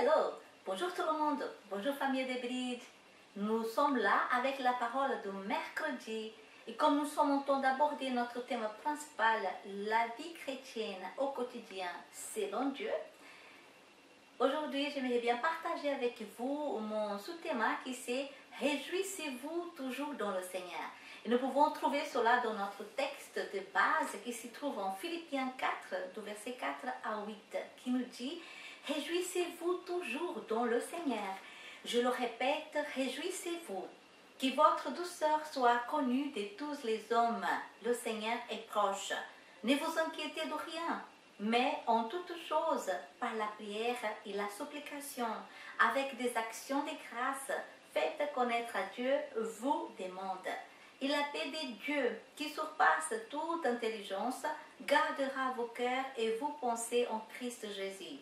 Hello, bonjour tout le monde, bonjour famille des Brides. Nous sommes là avec la parole de mercredi et comme nous sommes en train d'aborder notre thème principal, la vie chrétienne au quotidien selon Dieu, aujourd'hui j'aimerais bien partager avec vous mon sous-thème qui c'est « Réjouissez-vous toujours dans le Seigneur ». Et nous pouvons trouver cela dans notre texte de base qui se trouve en Philippiens 4, du verset 4 à 8, qui nous dit « Réjouissez-vous toujours dans le Seigneur ». Je le répète, réjouissez-vous. Que votre douceur soit connue de tous les hommes. Le Seigneur est proche. Ne vous inquiétez de rien, mais en toutes choses, par la prière et la supplication, avec des actions de grâce, faites connaître à Dieu vos demandes. Et la paix de Dieu, qui surpasse toute intelligence, gardera vos cœurs et vos pensées en Christ Jésus.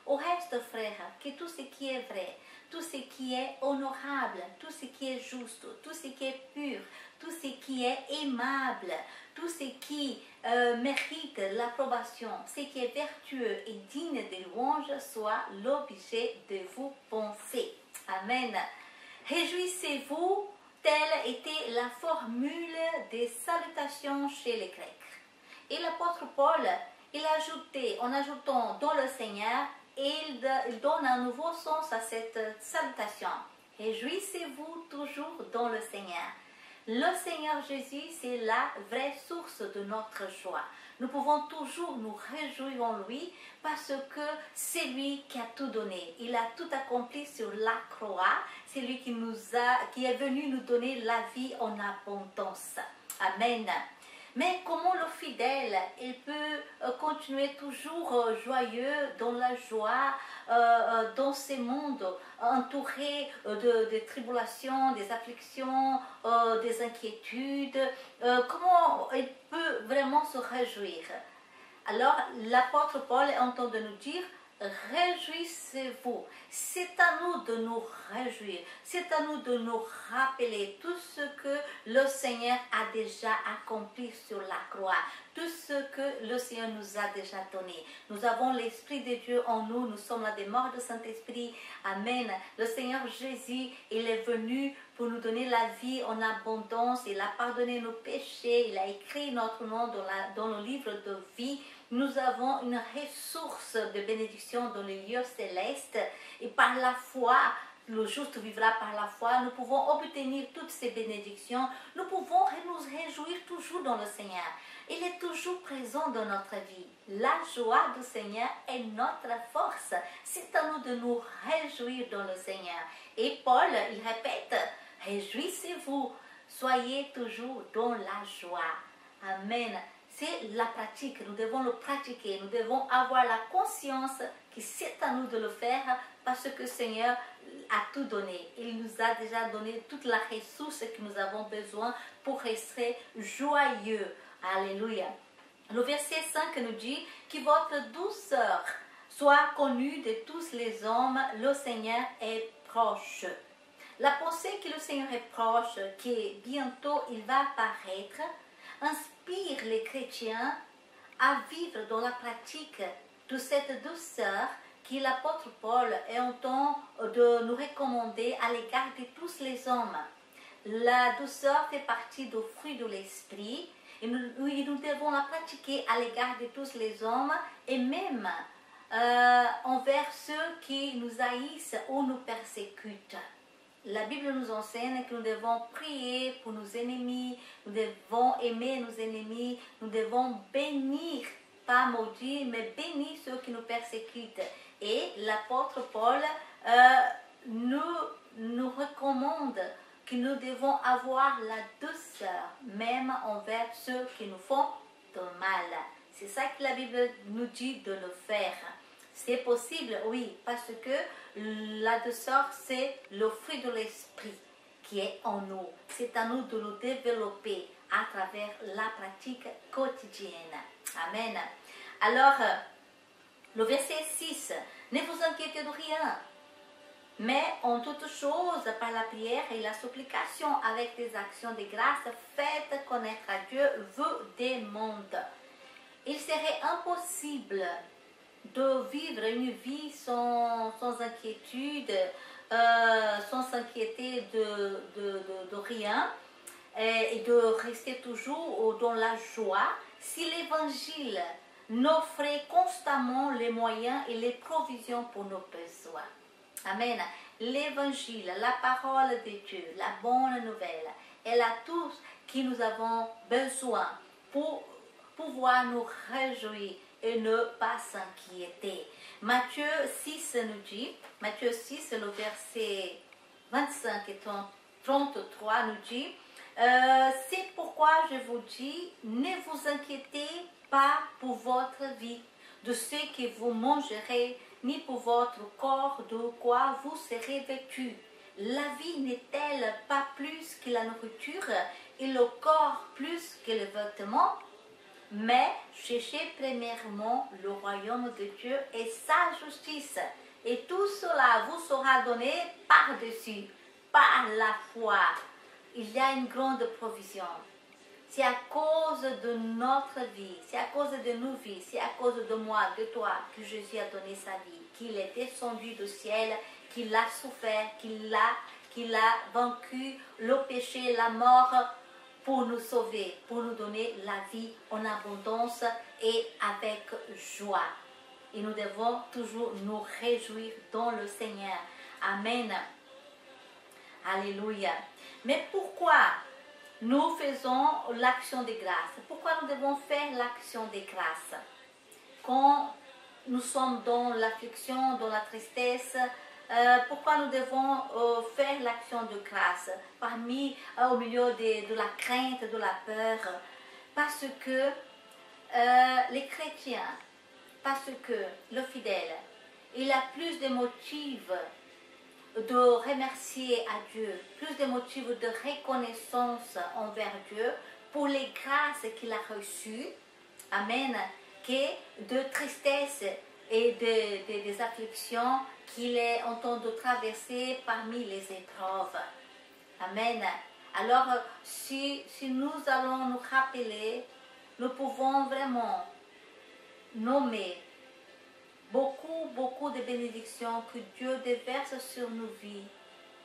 Au reste, frères, que tout ce qui est vrai, tout ce qui est honorable, tout ce qui est juste, tout ce qui est pur, tout ce qui est aimable, tout ce qui mérite l'approbation, ce qui est vertueux et digne de louange, soit l'objet de vos pensées. Amen. Réjouissez-vous, telle était la formule des salutations chez les Grecs. Et l'apôtre Paul, il a ajouté, en ajoutant dans le Seigneur, et il donne un nouveau sens à cette salutation. Réjouissez-vous toujours dans le Seigneur. Le Seigneur Jésus, c'est la vraie source de notre joie. Nous pouvons toujours nous réjouir en lui parce que c'est lui qui a tout donné. Il a tout accompli sur la croix. C'est lui qui est venu nous donner la vie en abondance. Amen. Mais comment le fidèle, il peut continuer toujours joyeux, dans la joie, dans ce monde, entouré de tribulations, des afflictions, des inquiétudes, comment il peut vraiment se réjouir? Alors, l'apôtre Paul est en train de nous dire, réjouissez-vous. C'est à nous de nous réjouir. C'est à nous de nous rappeler tout ce que le Seigneur a déjà accompli sur la croix. Tout ce que le Seigneur nous a déjà donné. Nous avons l'Esprit de Dieu en nous. Nous sommes là des morts de Saint-Esprit. Amen. Le Seigneur Jésus, il est venu pour nous donner la vie en abondance. Il a pardonné nos péchés. Il a écrit notre nom dans le livre de vie. Nous avons une ressource de bénédiction dans les lieux célestes et par la foi, le juste vivra par la foi, nous pouvons obtenir toutes ces bénédictions, nous pouvons nous réjouir toujours dans le Seigneur. Il est toujours présent dans notre vie. La joie du Seigneur est notre force. C'est à nous de nous réjouir dans le Seigneur. Et Paul, il répète, réjouissez-vous, soyez toujours dans la joie. Amen. C'est la pratique, nous devons le pratiquer, nous devons avoir la conscience que c'est à nous de le faire parce que le Seigneur a tout donné. Il nous a déjà donné toute la ressource que nous avons besoin pour rester joyeux. Alléluia. Le verset 5 nous dit que votre douceur soit connue de tous les hommes, le Seigneur est proche. La pensée que le Seigneur est proche, que bientôt il va apparaître, inspire les chrétiens à vivre dans la pratique de cette douceur que l'apôtre Paul est en train de nous recommander à l'égard de tous les hommes. La douceur fait partie du fruit de l'esprit et nous devons la pratiquer à l'égard de tous les hommes et même envers ceux qui nous haïssent ou nous persécutent. La Bible nous enseigne que nous devons prier pour nos ennemis, nous devons aimer nos ennemis, nous devons bénir, pas maudire, mais bénir ceux qui nous persécutent. Et l'apôtre Paul nous recommande que nous devons avoir la douceur, même envers ceux qui nous font de mal. C'est ça que la Bible nous dit de le faire. C'est possible, oui, parce que la douceur, c'est le fruit de l'esprit qui est en nous. C'est à nous de le développer à travers la pratique quotidienne. Amen. Alors, le verset 6, ne vous inquiétez de rien, mais en toutes choses, par la prière et la supplication, avec des actions de grâce, faites connaître à Dieu vos demandes. Il serait impossible de vivre une vie sans inquiétude inquiétude, sans s'inquiéter de rien, et de rester toujours dans la joie, si l'Évangile n'offrait constamment les moyens et les provisions pour nos besoins. Amen. L'Évangile, la parole de Dieu, la bonne nouvelle, elle a tout ce que nous avons besoin pour pouvoir nous réjouir et ne pas s'inquiéter. Matthieu 6 nous dit, Matthieu 6, le verset 25 et 33 nous dit, c'est pourquoi je vous dis, ne vous inquiétez pas pour votre vie, de ce que vous mangerez, ni pour votre corps, de quoi vous serez vêtus. La vie n'est-elle pas plus que la nourriture, et le corps plus que le vêtement? Mais cherchez premièrement le royaume de Dieu et sa justice, et tout cela vous sera donné par-dessus, par la foi. Il y a une grande provision. C'est à cause de notre vie, c'est à cause de nos vies, c'est à cause de moi, de toi, que Jésus a donné sa vie, qu'il est descendu du ciel, qu'il a souffert, qu'il a vaincu le péché, la mort, pour nous sauver, pour nous donner la vie en abondance et avec joie. Et nous devons toujours nous réjouir dans le Seigneur. Amen. Alléluia. Mais pourquoi nous faisons l'action de grâce? Pourquoi nous devons faire l'action de grâce? Quand nous sommes dans l'affliction, dans la tristesse, pourquoi nous devons faire l'action de grâce au milieu de la crainte, de la peur? Parce que les chrétiens, parce que le fidèle, il a plus de motifs de remercier à Dieu, plus de motifs de reconnaissance envers Dieu pour les grâces qu'il a reçues, amen, que de tristesse et des afflictions qu'il est en train de traverser parmi les épreuves. Amen. Alors, si nous allons nous rappeler, nous pouvons vraiment nommer beaucoup de bénédictions que Dieu déverse sur nos vies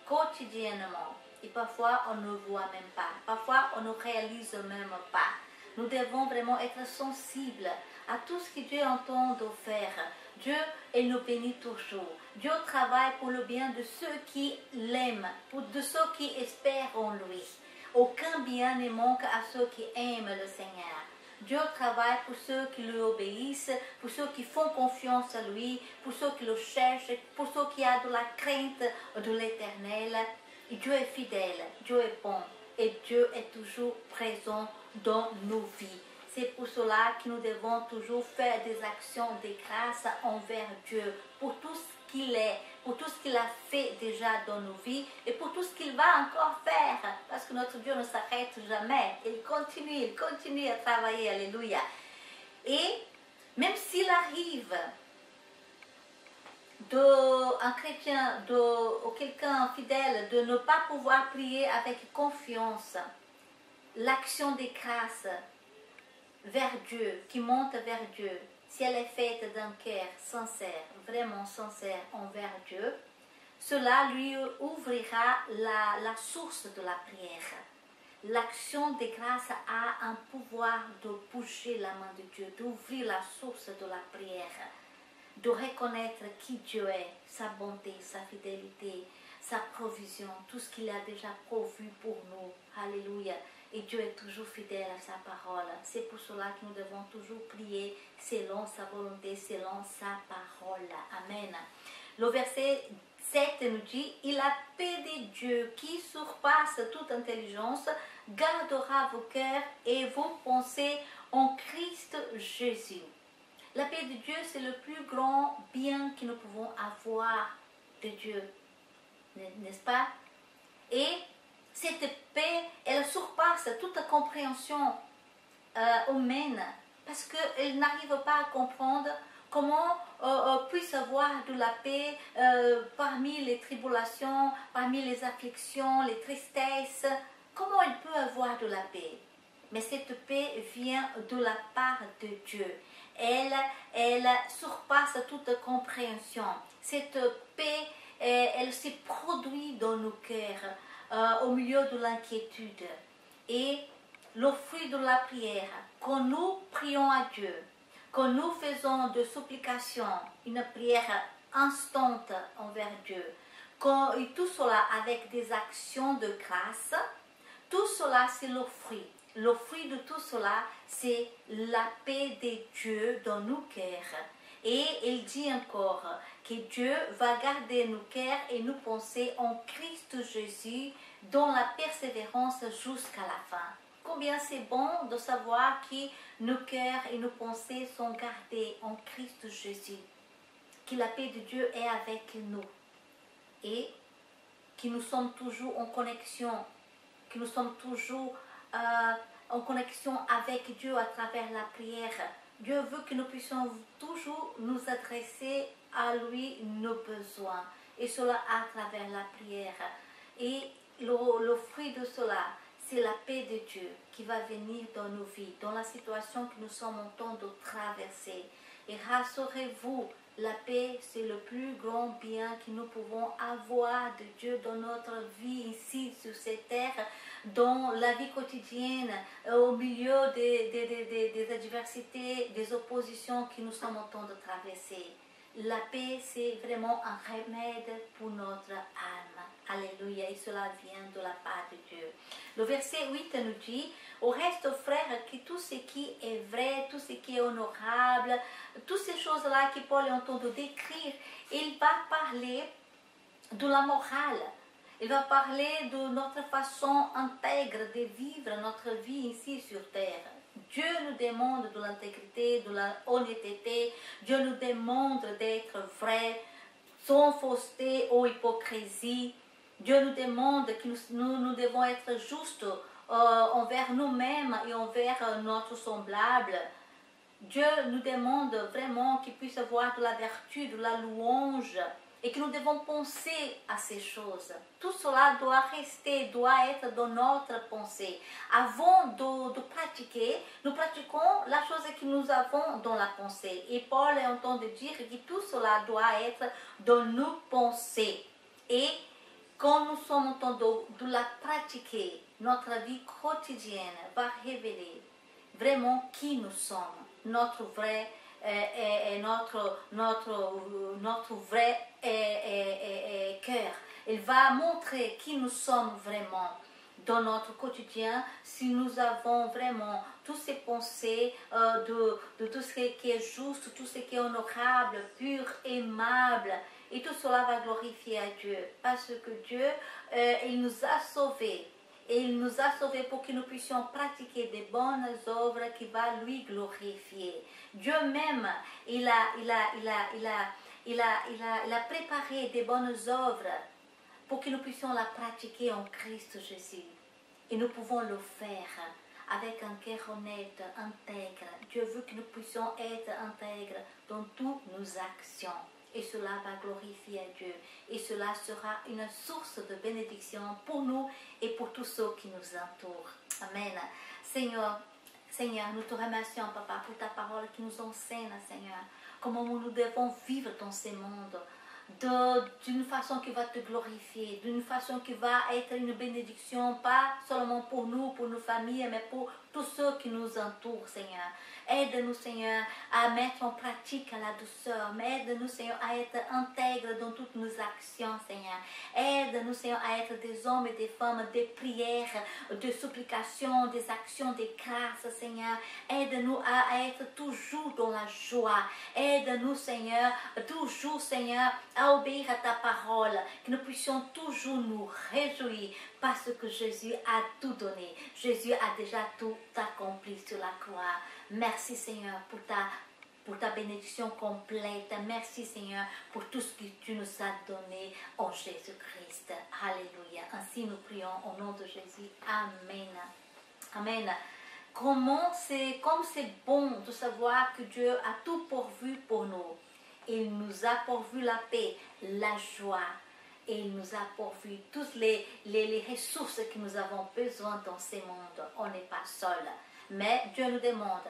quotidiennement. Et parfois, on ne voit même pas. Parfois, on ne réalise même pas. Nous devons vraiment être sensibles à tout ce que Dieu entend de faire. Dieu nous bénit toujours. Dieu travaille pour le bien de ceux qui l'aiment, de ceux qui espèrent en lui. Aucun bien ne manque à ceux qui aiment le Seigneur. Dieu travaille pour ceux qui lui obéissent, pour ceux qui font confiance à lui, pour ceux qui le cherchent, pour ceux qui ont de la crainte de l'Éternel. Et Dieu est fidèle, Dieu est bon et Dieu est toujours présent dans nos vies. C'est pour cela que nous devons toujours faire des actions de grâce envers Dieu pour tout ce qu'il est, pour tout ce qu'il a fait déjà dans nos vies et pour tout ce qu'il va encore faire. Parce que notre Dieu ne s'arrête jamais. Il continue à travailler. Alléluia. Et même s'il arrive un chrétien ou quelqu'un fidèle de ne pas pouvoir prier avec confiance, l'action de grâce vers Dieu, qui monte vers Dieu, si elle est faite d'un cœur sincère, vraiment sincère envers Dieu, cela lui ouvrira la source de la prière. L'action de grâce a un pouvoir de bouger la main de Dieu, d'ouvrir la source de la prière, de reconnaître qui Dieu est, sa bonté, sa fidélité, sa provision, tout ce qu'il a déjà pourvu pour nous. Alléluia. Et Dieu est toujours fidèle à sa parole. C'est pour cela que nous devons toujours prier selon sa volonté, selon sa parole. Amen. Le verset 7 nous dit, « Et la paix de Dieu qui surpasse toute intelligence gardera vos cœurs et vos pensées en Christ Jésus. » La paix de Dieu, c'est le plus grand bien que nous pouvons avoir de Dieu. N'est-ce pas? Et cette paix, elle surpasse toute compréhension humaine parce qu'elle n'arrive pas à comprendre comment puisse avoir de la paix parmi les tribulations, parmi les afflictions, les tristesses. Comment elle peut avoir de la paix? Mais cette paix vient de la part de Dieu. Elle surpasse toute compréhension. cette paix, elle se produit dans nos cœurs, au milieu de l'inquiétude. Et le fruit de la prière, quand nous prions à Dieu, quand nous faisons de supplication une prière instante envers Dieu, et tout cela avec des actions de grâce, tout cela c'est le fruit. Le fruit de tout cela, c'est la paix de Dieu dans nos cœurs. Et il dit encore que Dieu va garder nos cœurs et nos pensées en Christ Jésus dans la persévérance jusqu'à la fin. Combien c'est bon de savoir que nos cœurs et nos pensées sont gardés en Christ Jésus, que la paix de Dieu est avec nous et que nous sommes toujours en connexion, que nous sommes toujours en connexion avec Dieu à travers la prière. Dieu veut que nous puissions toujours nous adresser à lui nos besoins, et cela à travers la prière. Et le fruit de cela, c'est la paix de Dieu qui va venir dans nos vies, dans la situation que nous sommes en train de traverser. Et rassurez-vous, la paix, c'est le plus grand bien que nous pouvons avoir de Dieu dans notre vie ici, sur cette terre, dans la vie quotidienne, au milieu des adversités, des oppositions que nous sommes en train de traverser. La paix, c'est vraiment un remède pour notre âme. Alléluia, et cela vient de la part de Dieu. Le verset 8 nous dit, au reste, frères, que tout ce qui est vrai, tout ce qui est honorable, toutes ces choses-là que Paul est en train de décrire, il va parler de la morale. Il va parler de notre façon intègre de vivre notre vie ici sur terre. Dieu nous demande de l'intégrité, de l'honnêteté. Dieu nous demande d'être vrai, sans fausseté ou hypocrisie. Dieu nous demande que nous devons être justes envers nous-mêmes et envers notre semblable. Dieu nous demande vraiment qu'il puisse avoir de la vertu, de la louange, et que nous devons penser à ces choses. Tout cela doit rester, doit être dans notre pensée. Avant de pratiquer, nous pratiquons la chose que nous avons dans la pensée. Et Paul est en train de dire que tout cela doit être dans nos pensées. Et quand nous sommes en train de la pratiquer, notre vie quotidienne va révéler vraiment qui nous sommes, notre vrai notre vrai cœur. Il va montrer qui nous sommes vraiment dans notre quotidien, si nous avons vraiment toutes ces pensées de tout ce qui est juste, tout ce qui est honorable, pur, aimable, et tout cela va glorifier à Dieu, parce que Dieu, il nous a sauvés. Et il nous a sauvés pour que nous puissions pratiquer des bonnes œuvres qui vont lui glorifier. Dieu même, il a préparé des bonnes œuvres pour que nous puissions la pratiquer en Christ Jésus. Et nous pouvons le faire avec un cœur honnête, intègre. Dieu veut que nous puissions être intègres dans toutes nos actions. Et cela va glorifier à Dieu. Et cela sera une source de bénédiction pour nous et pour tous ceux qui nous entourent. Amen. Seigneur, nous te remercions, Papa, pour ta parole qui nous enseigne, Seigneur, comment nous devons vivre dans ce monde, d'une façon qui va te glorifier, d'une façon qui va être une bénédiction, pas seulement pour nous, pour nos familles, mais pour tous ceux qui nous entourent, Seigneur. Aide-nous, Seigneur, à mettre en pratique la douceur. Mais aide-nous, Seigneur, à être intègres dans toutes nos actions, Seigneur. Aide-nous, Seigneur, à être des hommes et des femmes de prière, de supplication, des actions de grâce, Seigneur. Aide-nous à être toujours dans la joie. Aide-nous, Seigneur, toujours, Seigneur, à obéir à ta parole. Que nous puissions toujours nous réjouir parce que Jésus a tout donné. Jésus a déjà tout accompli sur la croix. Merci, Seigneur, pour ta bénédiction complète. Merci, Seigneur, pour tout ce que tu nous as donné en Jésus-Christ. Alléluia. Ainsi nous prions au nom de Jésus. Amen. Amen. Comme c'est bon de savoir que Dieu a tout pourvu pour nous. Il nous a pourvu la paix, la joie. Et il nous a pourvu toutes les ressources que nous avons besoin dans ce monde. On n'est pas seul. Mais Dieu nous demande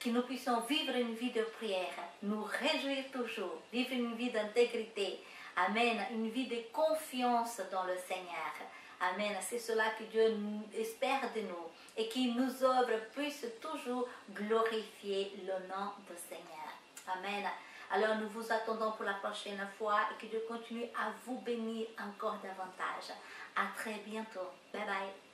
que nous puissions vivre une vie de prière, nous réjouir toujours, vivre une vie d'intégrité. Amen. Une vie de confiance dans le Seigneur. Amen. C'est cela que Dieu espère de nous et que nos œuvres puissent toujours glorifier le nom du Seigneur. Amen. Alors nous vous attendons pour la prochaine fois et que Dieu continue à vous bénir encore davantage. À très bientôt. Bye bye.